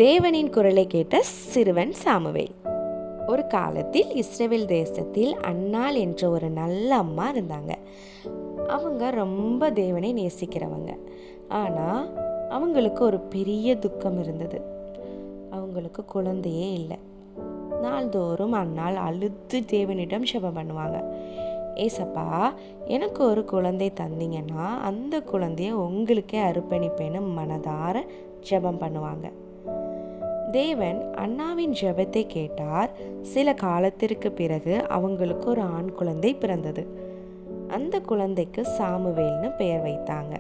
தேவனின் குரலை கேட்ட சிறுவன் சாமுவேல். ஒரு காலத்தில் இஸ்ரவேல் தேசத்தில் அன்னாள் என்ற ஒரு நல்ல அம்மா இருந்தாங்க. அவங்க ரொம்ப தேவனை நேசிக்கிறவங்க. ஆனால் அவங்களுக்கு ஒரு பெரிய துக்கம் இருந்தது. அவங்களுக்கு குழந்தையே இல்லை. நாள்தோறும் அன்னாள் அழுது தேவனிடம் ஜெபம் பண்ணுவாங்க. ஏசப்பா, எனக்கு ஒரு குழந்தை தந்தீங்கன்னா அந்த குழந்தைய உங்களுக்கே அர்ப்பணிப்பேன்னு மனதார ஜெபம் பண்ணுவாங்க. தேவன் அன்னாவின் ஜெபத்தை கேட்டார். சில காலத்திற்கு பிறகு அவங்களுக்கு ஒரு ஆண் குழந்தை பிறந்தது. அந்த குழந்தைக்கு சாமுவேல்னு பெயர் வைத்தாங்க.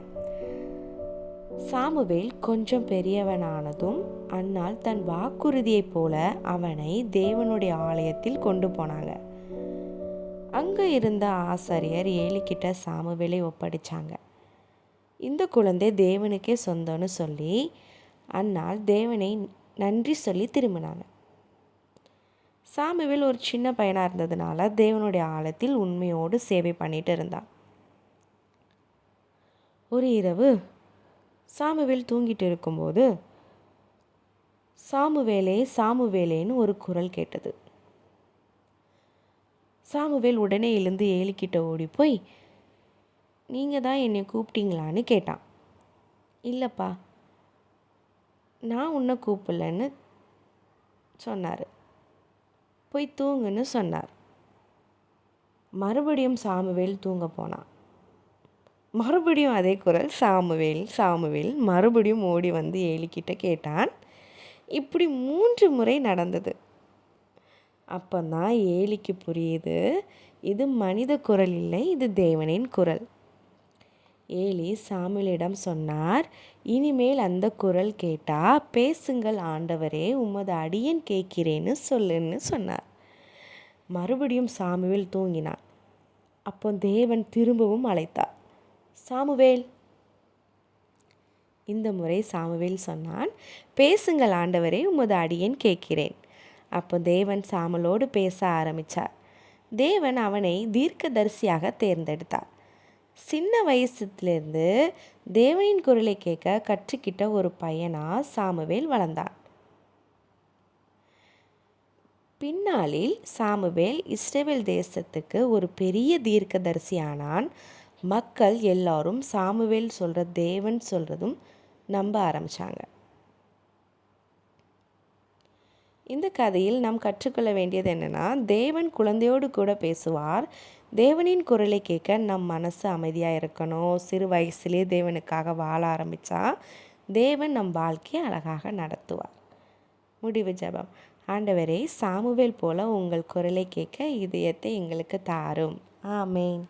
சாமுவேல் கொஞ்சம் பெரியவனானதும் அன்னாள் தன் வாக்குறுதியைப் போல அவனை தேவனுடைய ஆலயத்தில் கொண்டு போனாங்க. அங்கே இருந்த ஆசாரியர் ஏலிக்கிட்ட சாமுவேலை ஒப்படைச்சாங்க. இந்த குழந்தை தேவனுக்கே சொந்தம்னு சொல்லி அன்னாள் தேவனை நன்றி சொல்லி திரும்பினாங்க. சாமுவேல் ஒரு சின்ன பையனாக இருந்ததுனால தேவனுடைய ஆலயத்தில் உண்மையோடு சேவை பண்ணிட்டு இருந்தான். ஒரு இரவு சாமுவேல் தூங்கிட்டு இருக்கும்போது சாமுவேலே சாமுவேலேன்னு ஒரு குரல் கேட்டது. சாமுவேல் உடனே எழுந்து ஏலிக்கிட்ட ஓடி போய், நீங்கள் தான் என்னை கூப்பிட்டீங்களான்னு கேட்டான். இல்லைப்பா, நான் உன்னை கூப்பிடலன்னு சொன்னார். போய் தூங்குன்னு சொன்னார். மறுபடியும் சாமுவேல் தூங்க போனான். மறுபடியும் அதே குரல், சாமுவேல் சாமுவேல். மறுபடியும் ஓடி வந்து ஏலிக்கிட்ட கேட்டான். இப்படி 3 முறை நடந்தது. அப்போதான் ஏலிக்கு புரியுது, இது மனித குரல் இல்லை, இது தேவனின் குரல். ஏலி சாமுவேலிடம் சொன்னார், இனிமேல் அந்த குரல் கேட்டா பேசுங்கள் ஆண்டவரே, உமது அடியேன் கேட்கிறேன்னு சொல்லுன்னு சொன்னார். மறுபடியும் சாமுவேல் தூங்கினான். அப்போ தேவன் திரும்பவும் அழைத்தார், சாமுவேல். இந்த முறை சாமுவேல் சொன்னான், பேசுங்கள் ஆண்டவரே, உமது அடியேன் கேட்கிறேன். அப்போ தேவன் சாமுவேலோடு பேச ஆரம்பித்தார். தேவன் அவனை தீர்க்கதரிசியாக தேர்ந்தெடுத்தார். சின்ன வயசுலேருந்து தேவனின் குரலை கேட்க கற்றுக்கிட்ட ஒரு பையனா சாமுவேல் வளர்ந்தான். பின்னாளில் சாமுவேல் இஸ்ரவேல் தேசத்துக்கு ஒரு பெரிய தீர்க்கதரிசி ஆனான். மக்கள் எல்லாரும் சாமுவேல் சொல்கிற தேவன் சொல்கிறதும் நம்ப ஆரம்பித்தாங்க. இந்த கதையில் நாம் கற்றுக்கொள்ள வேண்டியது என்னென்னா, தேவன் குழந்தையோடு கூட பேசுவார். தேவனின் குரலை கேட்க நம் மனசு அமைதியாக இருக்கணும். சிறு வயசுலேயே தேவனுக்காக வாழ ஆரம்பித்தா தேவன் நம் வாழ்க்கையை அழகாக நடத்துவார். முடிவு ஜெபம். ஆண்டவரே, சாமுவேல் போல உங்கள் குரலை கேட்க இதயத்தை எங்களுக்கு தாரும். ஆமேன்.